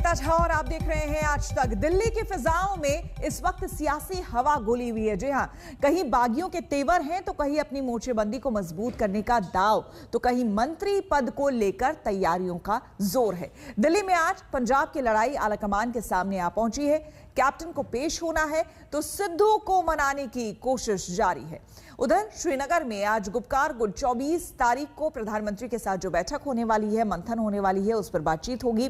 श्वेता झा और आप देख रहे हैं आज तक। दिल्ली की फिजाओं में इस वक्त सियासी हवा घुली हुई है। जी हां, कहीं बागियों के तेवर हैं तो कहीं अपनी मोर्चेबंदी को मजबूत करने का दाव, तो कहीं मंत्री पद को लेकर तैयारियों का जोर है। दिल्ली में आज पंजाब की लड़ाई आलाकमान के सामने आ पहुंची है। कैप्टन को पेश होना है तो सिद्धू को मनाने की कोशिश जारी है। उधर श्रीनगर में आज गुपकार गुट 24 तारीख को प्रधानमंत्री के साथ जो बैठक होने वाली है, मंथन होने वाली है, उस पर बातचीत होगी।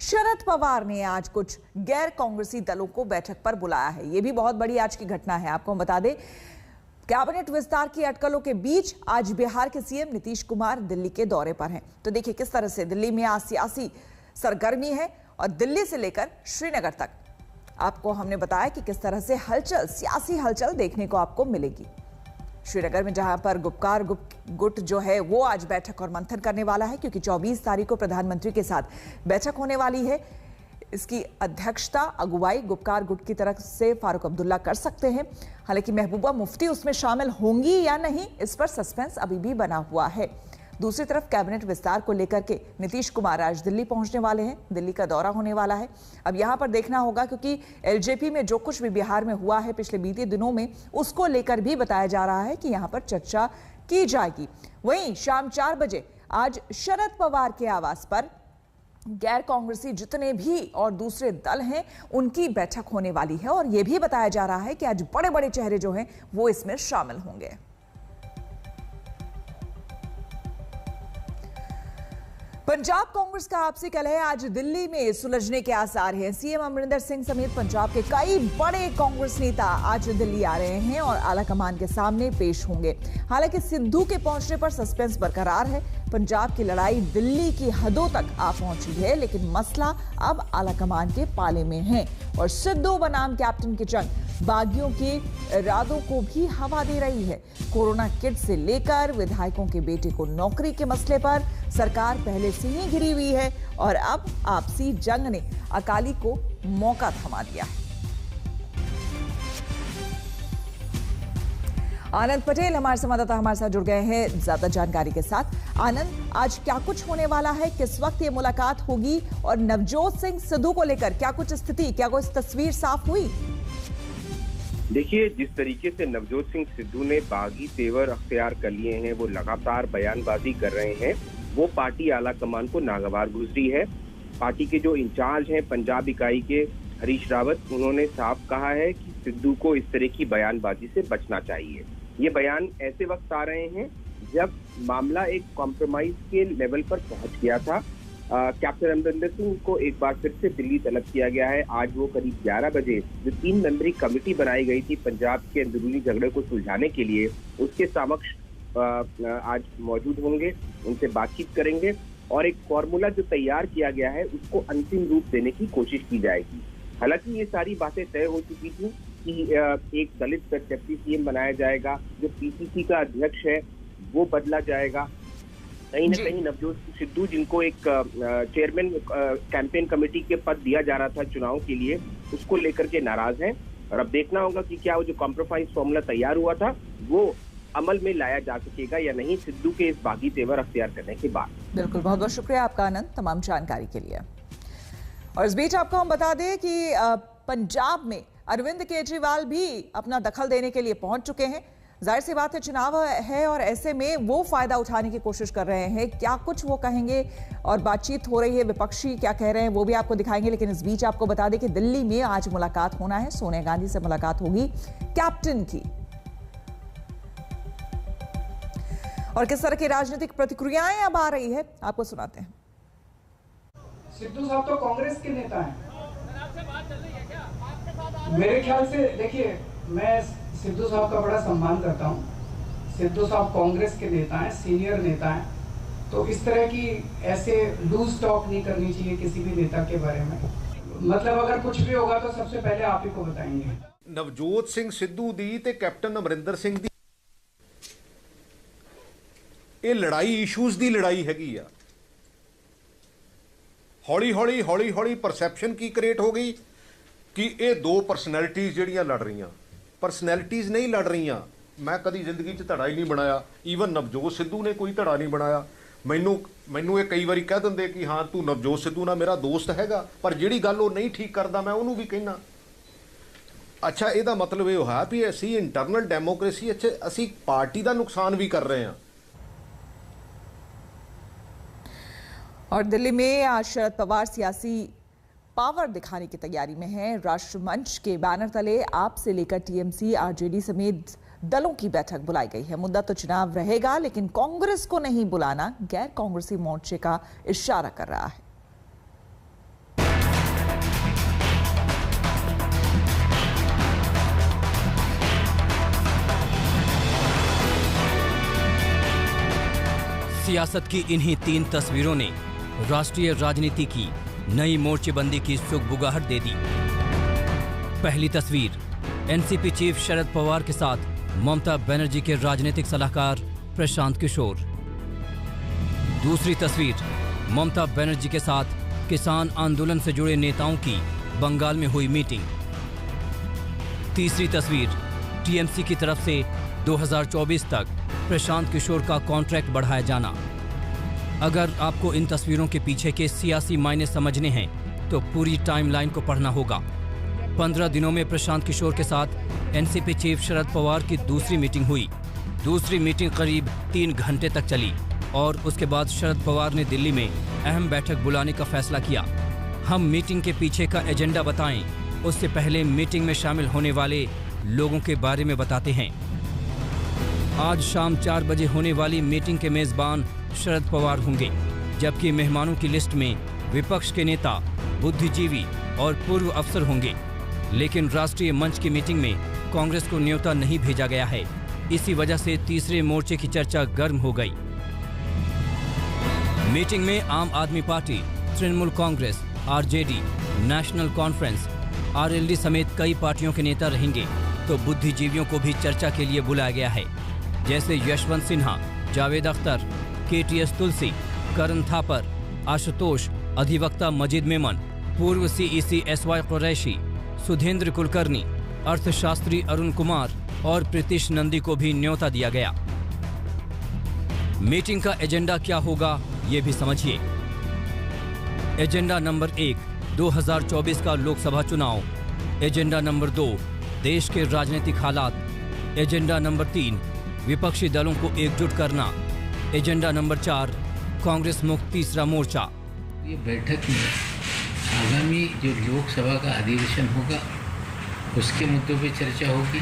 शरद पवार ने आज कुछ गैर कांग्रेसी दलों को बैठक पर बुलाया है। यह भी बहुत बड़ी आज की घटना है। आपको बता दें, कैबिनेट विस्तार की अटकलों के बीच आज बिहार के सीएम नीतीश कुमार दिल्ली के दौरे पर हैं। तो देखिए किस तरह से दिल्ली में आज सियासी सरगर्मी है और दिल्ली से लेकर श्रीनगर तक आपको हमने बताया कि किस तरह से हलचल, सियासी हलचल देखने को आपको मिलेगी। श्रीनगर में जहां पर गुपकार गुट जो है वो आज बैठक और मंथन करने वाला है, क्योंकि 24 तारीख को प्रधानमंत्री के साथ बैठक होने वाली है। इसकी अध्यक्षता, अगुवाई गुपकार गुट की तरफ से फारूक अब्दुल्ला कर सकते हैं। हालांकि महबूबा मुफ्ती उसमें शामिल होंगी या नहीं, इस पर सस्पेंस अभी भी बना हुआ है। दूसरी तरफ कैबिनेट विस्तार को लेकर के नीतीश कुमार आज दिल्ली पहुंचने वाले हैं। दिल्ली का दौरा होने वाला है। अब यहां पर देखना होगा, क्योंकि एलजेपी में जो कुछ भी बिहार में हुआ है पिछले बीते दिनों में, उसको लेकर भी बताया जा रहा है कि यहां पर चर्चा की जाएगी। वहीं शाम 4 बजे आज शरद पवार के आवास पर गैर कांग्रेसी जितने भी और दूसरे दल हैं उनकी बैठक होने वाली है। और यह भी बताया जा रहा है कि आज बड़े बड़े चेहरे जो हैं वो इसमें शामिल होंगे। पंजाब कांग्रेस का आपसी कलह आज दिल्ली में सुलझने के आसार हैं। सीएम अमरिंदर सिंह समेत पंजाब के कई बड़े कांग्रेस नेता आज दिल्ली आ रहे हैं और आलाकमान के सामने पेश होंगे। हालांकि सिद्धू के पहुंचने पर सस्पेंस बरकरार है। पंजाब की लड़ाई दिल्ली की हदों तक आ पहुंची है, लेकिन मसला अब आलाकमान के पाले में है और सिद्धू बनाम कैप्टन की जंग बागियों के इरादों को भी हवा दे रही है। कोरोना किट से लेकर विधायकों के बेटे को नौकरी के मसले पर सरकार पहले से ही घिरी हुई है और अब आपसी जंग ने अकाली को मौका थमा दिया है। आनंद पटेल हमारे संवाददाता हमारे साथ जुड़ गए हैं ज्यादा जानकारी के साथ। आनंद, आज क्या कुछ होने वाला है, किस वक्त ये मुलाकात होगी और नवजोत सिंह सिद्धू को लेकर क्या कुछ स्थिति, क्या कोई तस्वीर साफ हुई? देखिए, जिस तरीके से नवजोत सिंह सिद्धू ने बागी तेवर अख्तियार कर लिए हैं, वो लगातार बयानबाजी कर रहे हैं, वो पार्टी आलाकमान को नागवार गुजरी है। पार्टी के जो इंचार्ज हैं पंजाब इकाई के हरीश रावत, उन्होंने साफ कहा है कि सिद्धू को इस तरह की बयानबाजी से बचना चाहिए। ये बयान ऐसे वक्त आ रहे हैं जब मामला एक कॉम्प्रोमाइज के लेवल पर पहुंच गया था। कैप्टन अमरिंदर सिंह को एक बार फिर से दिल्ली तलब किया गया है। आज वो करीब 11 बजे जो 3 मेंबरी कमेटी बनाई गई थी पंजाब के अंदरूनी झगड़े को सुलझाने के लिए, उसके समक्ष आज मौजूद होंगे, उनसे बातचीत करेंगे और एक फॉर्मूला जो तैयार किया गया है उसको अंतिम रूप देने की कोशिश की जाएगी। हालांकि ये सारी बातें तय हो चुकी थी कि एक दलित डिप्टी सीएम बनाया जाएगा, जो पीसीसी का अध्यक्ष है वो बदला जाएगा। कहीं ना कहीं नवजोत सिद्धू, जिनको एक चेयरमैन कैंपेन कमेटी के पद दिया जा रहा था चुनाव के लिए, उसको लेकर के नाराज हैं। और अब देखना होगा कि क्या वो जो कॉम्प्रोमाइज फॉर्मूला तैयार हुआ था वो अमल में लाया जा सकेगा या नहीं, सिद्धू के इस बागी तेवर अख्तियार करने के बाद। बिल्कुल, बहुत बहुत शुक्रिया आपका आनंद तमाम जानकारी के लिए। और इस बीच आपको हम बता दें कि पंजाब में अरविंद केजरीवाल भी अपना दखल देने के लिए पहुंच चुके हैं। जाहिर सी बात है, चुनाव है और ऐसे में वो फायदा उठाने की कोशिश कर रहे हैं। क्या कुछ वो कहेंगे और बातचीत हो रही है, विपक्षी क्या कह रहे हैं, वो भी आपको दिखाएंगे। लेकिन इस बीच आपको बता दें कि दिल्ली में आज मुलाकात होना है, सोनिया गांधी से मुलाकात होगी कैप्टन की। और किस तरह की राजनीतिक प्रतिक्रियाएं अब आ रही है, आपको सुनाते हैं। सिद्धू साहब तो कांग्रेस के नेता हैं। मेरे ख्याल से देखिए, मैं सिद्धू साहब का बड़ा सम्मान करता हूं। सिद्धू साहब कांग्रेस के नेता हैं, सीनियर नेता हैं, तो इस तरह की ऐसे लूज टॉक नहीं करनी चाहिए किसी भी नेता के बारे में। मतलब अगर कुछ भी होगा तो सबसे पहले आप ही को बताएंगे। नवजोत सिंह सिद्धू दी ते कैप्टन अमरिंदर सिंह दी ਇਹ ਲੜਾਈ ਇਸ਼ੂਜ਼ ਦੀ ਲੜਾਈ ਹੈਗੀ ਆ। ਹੌਲੀ ਹੌਲੀ ਪਰਸੈਪਸ਼ਨ ਕੀ ਕ੍ਰੀਏਟ ਹੋ ਗਈ ਕਿ ਇਹ ਦੋ ਪਰਸਨੈਲਿਟੀਜ਼ ਜਿਹੜੀਆਂ ਲੜ ਰਹੀਆਂ, ਪਰਸਨੈਲਿਟੀਜ਼ ਨਹੀਂ ਲੜ ਰਹੀਆਂ। ਮੈਂ ਕਦੀ ਜ਼ਿੰਦਗੀ 'ਚ ਧੜਾ ਹੀ ਨਹੀਂ ਬਣਾਇਆ, ਈਵਨ ਨਵਜੋਤ ਸਿੱਧੂ ਨੇ ਕੋਈ ਧੜਾ ਨਹੀਂ ਬਣਾਇਆ। ਮੈਨੂੰ ਇਹ ਕਈ ਵਾਰੀ ਕਹਿ ਦਿੰਦੇ ਕਿ ਹਾਂ ਤੂੰ ਨਵਜੋਤ ਸਿੱਧੂ ਨਾਲ ਮੇਰਾ ਦੋਸਤ ਹੈਗਾ, ਪਰ ਜਿਹੜੀ ਗੱਲ ਉਹ ਨਹੀਂ ਠੀਕ ਕਰਦਾ ਮੈਂ ਉਹਨੂੰ ਵੀ ਕਹਿਣਾ। ਅੱਛਾ, ਇਹਦਾ ਮਤਲਬ ਇਹ ਹੋਇਆ ਵੀ ਅਸੀਂ ਇੰਟਰਨਲ ਡੈਮੋਕ੍ਰੇਸੀ ਅਸੀਂ ਪਾर्टी ਦਾ नुकसान भी कर रहे हैं। और दिल्ली में आज शरद पवार सियासी पावर दिखाने की तैयारी में हैं। राष्ट्रमंच के बैनर तले आप से लेकर टीएमसी, आरजेडी समेत दलों की बैठक बुलाई गई है। मुद्दा तो चुनाव रहेगा, लेकिन कांग्रेस को नहीं बुलाना गैर कांग्रेसी मोर्चे का इशारा कर रहा है। सियासत की इन्हीं 3 तस्वीरों ने राष्ट्रीय राजनीति की नई मोर्चेबंदी की सुगबुगाहट दे दी। पहली तस्वीर एनसीपी चीफ शरद पवार के साथ ममता बनर्जी के राजनीतिक सलाहकार प्रशांत किशोर। दूसरी तस्वीर ममता बनर्जी के साथ किसान आंदोलन से जुड़े नेताओं की बंगाल में हुई मीटिंग। तीसरी तस्वीर टीएमसी की तरफ से 2024 तक प्रशांत किशोर का कॉन्ट्रैक्ट बढ़ाया जाना। अगर आपको इन तस्वीरों के पीछे के सियासी मायने समझने हैं तो पूरी टाइमलाइन को पढ़ना होगा। 15 दिनों में प्रशांत किशोर के साथ एनसीपी चीफ शरद पवार की दूसरी मीटिंग हुई। दूसरी मीटिंग करीब 3 घंटे तक चली और उसके बाद शरद पवार ने दिल्ली में अहम बैठक बुलाने का फैसला किया। हम मीटिंग के पीछे का एजेंडा बताएं, उससे पहले मीटिंग में शामिल होने वाले लोगों के बारे में बताते हैं। आज शाम 4 बजे होने वाली मीटिंग के मेजबान शरद पवार होंगे, जबकि मेहमानों की लिस्ट में विपक्ष के नेता, बुद्धिजीवी और पूर्व अफसर होंगे। लेकिन राष्ट्रीय मंच की मीटिंग में कांग्रेस को न्योता नहीं भेजा गया है। इसी वजह से तीसरे मोर्चे की चर्चा गर्म हो गई। मीटिंग में आम आदमी party, Trinamool Congress, RJD, national conference, RLD समेत कई पार्टियों के नेता रहेंगे, तो बुद्धिजीवियों को भी चर्चा के लिए बुलाया गया है, जैसे यशवंत सिन्हा, जावेद अख्तर, केटीएस तुलसी, करण थापर, आशुतोष, अधिवक्ता मजीद मेमन, पूर्व सीईसी एसवाई कुरैशी, सुधेंद्र कुलकर्णी, अर्थशास्त्री अरुण कुमार और प्रीतिश नंदी को भी न्योता दिया गया। मीटिंग का एजेंडा क्या होगा ये भी समझिए। एजेंडा नंबर 1 2024 का लोकसभा चुनाव। एजेंडा नंबर 2 देश के राजनीतिक हालात। एजेंडा नंबर 3 विपक्षी दलों को एकजुट करना। एजेंडा नंबर 4 कांग्रेस मुक्त तीसरा मोर्चा। ये बैठक में आगामी जो लोकसभा का अधिवेशन होगा उसके मुद्दों पे चर्चा होगी,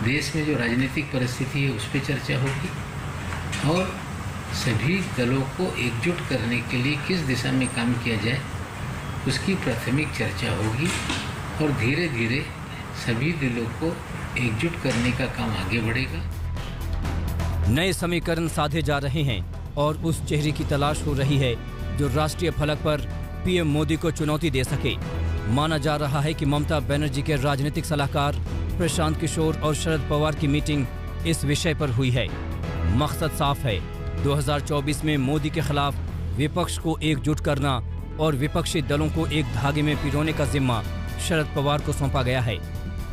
देश में जो राजनीतिक परिस्थिति है उस पर चर्चा होगी और सभी दलों को एकजुट करने के लिए किस दिशा में काम किया जाए उसकी प्राथमिक चर्चा होगी और धीरे धीरे सभी दलों को एकजुट करने का काम आगे बढ़ेगा। नए समीकरण साधे जा रहे हैं और उस चेहरे की तलाश हो रही है जो राष्ट्रीय फलक पर पीएम मोदी को चुनौती दे सके। माना जा रहा है कि ममता बनर्जी के राजनीतिक सलाहकार प्रशांत किशोर और शरद पवार की मीटिंग इस विषय पर हुई है। मकसद साफ है, 2024 में मोदी के खिलाफ विपक्ष को एकजुट करना और विपक्षी दलों को एक धागे में पिरोने का जिम्मा शरद पवार को सौंपा गया है।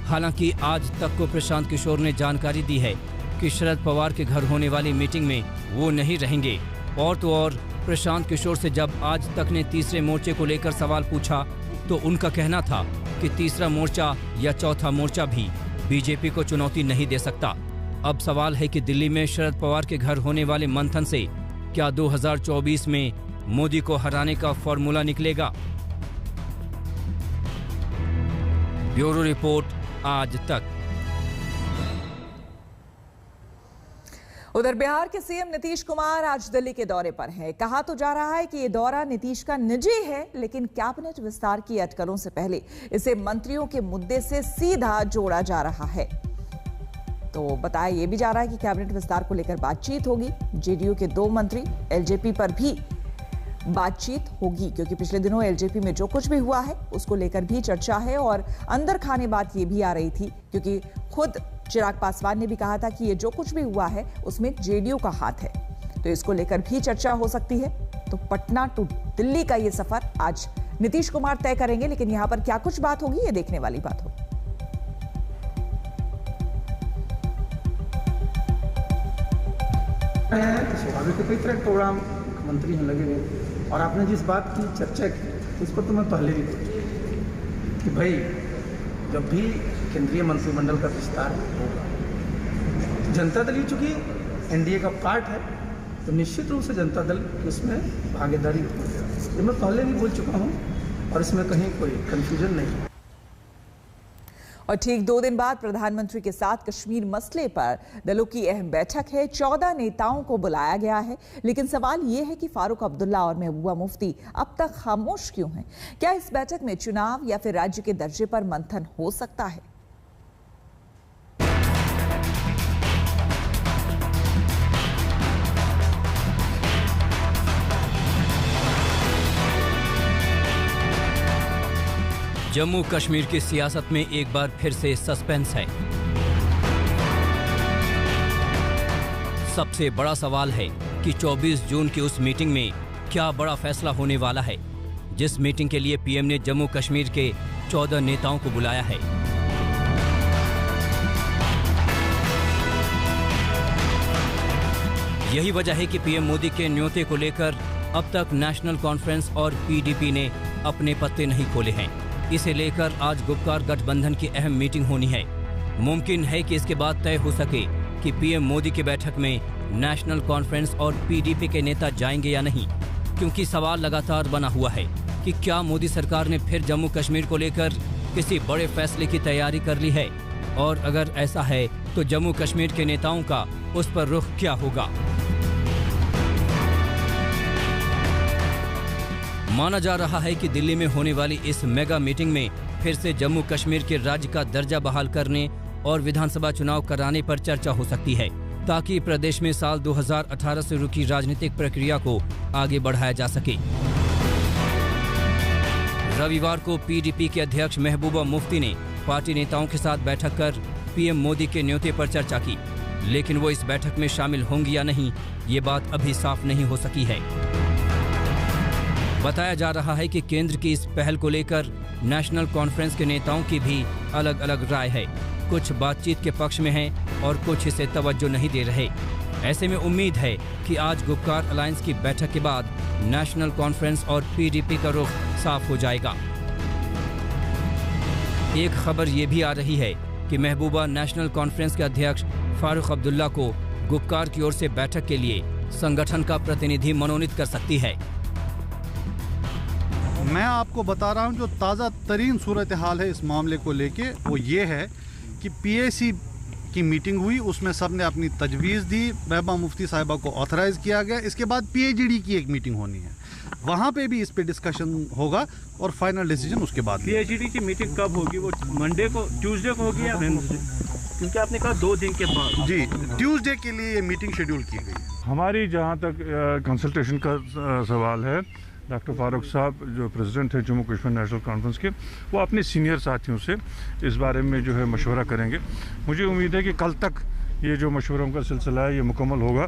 हालांकि आज तक को प्रशांत किशोर ने जानकारी दी है कि शरद पवार के घर होने वाली मीटिंग में वो नहीं रहेंगे। और तो और प्रशांत किशोर से जब आज तक ने तीसरे मोर्चे को लेकर सवाल पूछा तो उनका कहना था कि तीसरा मोर्चा या चौथा मोर्चा भी बीजेपी को चुनौती नहीं दे सकता। अब सवाल है कि दिल्ली में शरद पवार के घर होने वाले मंथन से क्या 2024 में मोदी को हराने का फॉर्मूला निकलेगा। ब्यूरो रिपोर्ट, आज तक। उधर बिहार के सीएम नीतीश कुमार आज दिल्ली के दौरे पर हैं। कहा तो जा रहा है कि ये दौरा नीतीश का निजी है, लेकिन कैबिनेट विस्तार की अटकलों से पहले इसे मंत्रियों के मुद्दे से सीधा जोड़ा जा रहा है। तो बताया यह भी जा रहा है कि कैबिनेट विस्तार को लेकर बातचीत होगी। जेडीयू के 2 मंत्री, एलजेपी पर भी बातचीत होगी, क्योंकि पिछले दिनों एलजेपी में जो कुछ भी हुआ है उसको लेकर भी चर्चा है। और अंदर खाने बात ये भी आ रही थी, क्योंकि खुद चिराग पासवान ने भी कहा था कि ये जो कुछ भी हुआ है उसमें जेडीयू का हाथ है, तो इसको लेकर भी चर्चा हो सकती है। तो पटना टू दिल्ली का ये सफर आज नीतीश कुमार तय करेंगे, लेकिन यहां पर क्या कुछ बात होगी ये देखने वाली बात होगी। हैं स्वाभाविक है, कई तरह के प्रोग्राम मंत्री हैं लगे हुए। और आपने जिस बात की चर्चा की उस पर तो मैं पहले भी बोला कि भाई जब भी केंद्रीय मंत्रिमंडल का विस्तार होगा, जनता दल ही चूँकि एनडीए का पार्ट है तो निश्चित रूप से जनता दल की उसमें भागीदारी होगी। ये मैं पहले भी बोल चुका हूँ और इसमें कहीं कोई कन्फ्यूजन नहीं है। और ठीक 2 दिन बाद प्रधानमंत्री के साथ कश्मीर मसले पर दलों की अहम बैठक है। 14 नेताओं को बुलाया गया है, लेकिन सवाल यह है कि फारूक अब्दुल्ला और महबूबा मुफ्ती अब तक खामोश क्यों हैं? क्या इस बैठक में चुनाव या फिर राज्य के दर्जे पर मंथन हो सकता है? जम्मू कश्मीर की सियासत में एक बार फिर से सस्पेंस है। सबसे बड़ा सवाल है कि 24 जून की उस मीटिंग में क्या बड़ा फैसला होने वाला है, जिस मीटिंग के लिए पीएम ने जम्मू कश्मीर के 14 नेताओं को बुलाया है। यही वजह है कि पीएम मोदी के न्योते को लेकर अब तक नेशनल कॉन्फ्रेंस और पीडीपी ने अपने पत्ते नहीं खोले हैं। इसे लेकर आज गुपकार गठबंधन की अहम मीटिंग होनी है। मुमकिन है कि इसके बाद तय हो सके कि पीएम मोदी की बैठक में नेशनल कॉन्फ्रेंस और पीडीपी के नेता जाएंगे या नहीं, क्योंकि सवाल लगातार बना हुआ है कि क्या मोदी सरकार ने फिर जम्मू कश्मीर को लेकर किसी बड़े फैसले की तैयारी कर ली है, और अगर ऐसा है तो जम्मू कश्मीर के नेताओं का उस पर रुख क्या होगा। माना जा रहा है कि दिल्ली में होने वाली इस मेगा मीटिंग में फिर से जम्मू कश्मीर के राज्य का दर्जा बहाल करने और विधानसभा चुनाव कराने पर चर्चा हो सकती है, ताकि प्रदेश में साल 2018 से रुकी राजनीतिक प्रक्रिया को आगे बढ़ाया जा सके। रविवार को पीडीपी के अध्यक्ष महबूबा मुफ्ती ने पार्टी नेताओं के साथ बैठक कर पीएम मोदी के न्योते पर चर्चा की, लेकिन वो इस बैठक में शामिल होंगी या नहीं, ये बात अभी साफ नहीं हो सकी है। बताया जा रहा है कि केंद्र की इस पहल को लेकर नेशनल कॉन्फ्रेंस के नेताओं की भी अलग अलग राय है। कुछ बातचीत के पक्ष में हैं और कुछ इसे तवज्जो नहीं दे रहे। ऐसे में उम्मीद है कि आज गुपकार अलायंस की बैठक के बाद नेशनल कॉन्फ्रेंस और पीडीपी का रुख साफ हो जाएगा। एक खबर ये भी आ रही है कि महबूबा नेशनल कॉन्फ्रेंस के अध्यक्ष फारूक अब्दुल्ला को गुपकार की ओर से बैठक के लिए संगठन का प्रतिनिधि मनोनीत कर सकती है। मैं आपको बता रहा हूं जो ताज़ा तरीन सूरत हाल है इस मामले को लेके, वो ये है कि पीएसी की मीटिंग हुई, उसमें सब ने अपनी तजवीज़ दी, महबूबा मुफ्ती साहिबा को ऑथराइज़ किया गया। इसके बाद पीएचडी की एक मीटिंग होनी है, वहाँ पे भी इस पे डिस्कशन होगा और फाइनल डिसीजन उसके बाद। पीएचडी की मीटिंग कब होगी? वो मंडे को, ट्यूसडे को होगी या वेडनेसडे? क्योंकि आपने कहा 2 दिन के बाद। जी, ट्यूसडे के लिए ये मीटिंग शेड्यूल की गई है। हमारी जहाँ तक कंसल्टेशन का सवाल है, डॉक्टर फारूक साहब जो प्रेसिडेंट है जम्मू कश्मीर नेशनल कॉन्फ्रेंस के, वो अपने सीनियर साथियों से इस बारे में जो है मशवरा करेंगे। मुझे उम्मीद है कि कल तक ये जो मशवरों का सिलसिला है ये मुकम्मल होगा।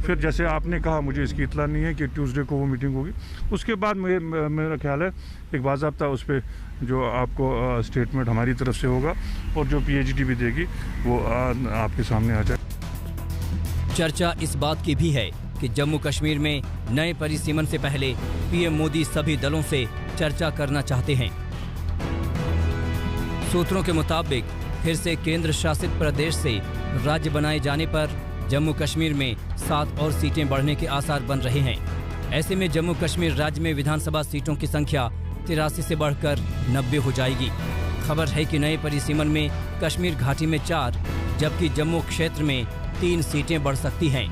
फिर जैसे आपने कहा, मुझे इसकी इतला नहीं है कि ट्यूसडे को वो मीटिंग होगी, उसके बाद मेरा ख्याल है एक बाज़ाब्ता उस पर जो आपको स्टेटमेंट हमारी तरफ से होगा और जो पीएचडी भी देगी वो आपके सामने आ जाए। चर्चा इस बात की भी है कि जम्मू कश्मीर में नए परिसीमन से पहले पीएम मोदी सभी दलों से चर्चा करना चाहते हैं। सूत्रों के मुताबिक फिर से केंद्र शासित प्रदेश से राज्य बनाए जाने पर जम्मू कश्मीर में 7 और सीटें बढ़ने के आसार बन रहे हैं। ऐसे में जम्मू कश्मीर राज्य में विधानसभा सीटों की संख्या 83 से बढ़कर 90 हो जाएगी। खबर है कि नए परिसीमन में कश्मीर घाटी में 4 जबकि जम्मू क्षेत्र में 3 सीटें बढ़ सकती हैं।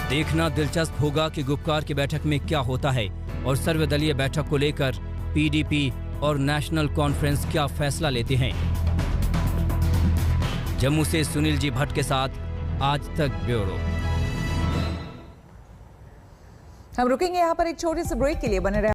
देखना दिलचस्प होगा कि गुपकार की बैठक में क्या होता है और सर्वदलीय बैठक को लेकर पीडीपी और नेशनल कॉन्फ्रेंस क्या फैसला लेते हैं। जम्मू से सुनील जी भट्ट के साथ आज तक ब्यूरो। हम रुकेंगे यहाँ पर एक छोटे से ब्रेक के लिए, बने रहे।